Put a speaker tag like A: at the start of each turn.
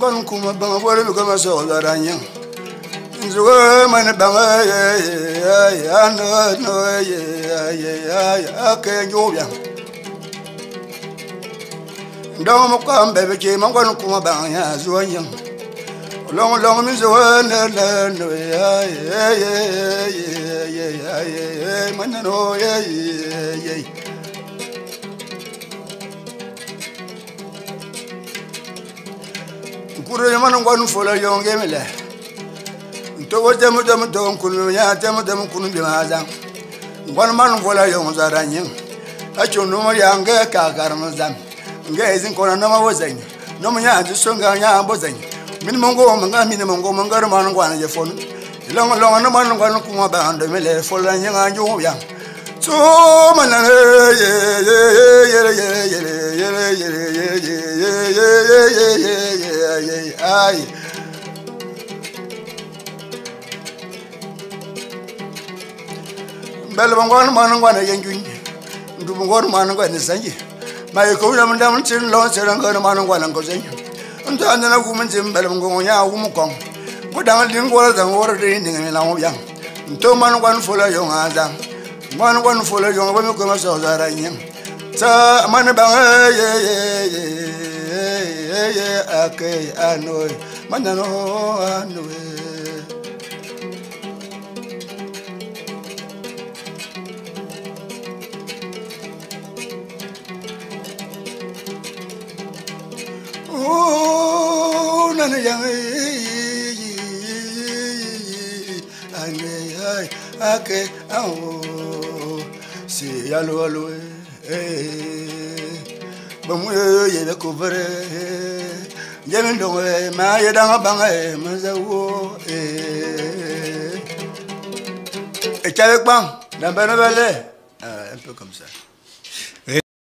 A: gon kuma bang bore mi ko so la ranya nzugo man bang ya no ya ke njobya ndong mo ko mbebe ke man gon kuma bang ya zuanya long mi zo na no ya man no ya kure man gon fola yonge mele to dem kun ya dem kun bi mazan gon man fola yong zaranyin a chunu mo yange ka karmazan ngezin kona no ma wozan no mo ya ji songa ya bozan min mongo mangar man gwana je fon long no man gwana kuma ba ando mele fola nyanga nyu ya so man ay bel bangon man gwana yenjun ndu bangon man gwana sanji mai ko na ndam tin lo serang ko man gwana ko sanji ndu andana ku mun tim bel bangon ya ku mu kon ko dangal din ko da ngor de ni ngi la mo yang ndu man gwana fola yo ngaza man gwana fola yo ba mi ko ma so zara nyen ta man ba akay anoy manano anoy oh nana yang ay akay si alo bamu ye be couvre yemin do ma ye danga banga ma zawo e chale bang dans belle un peu comme ça.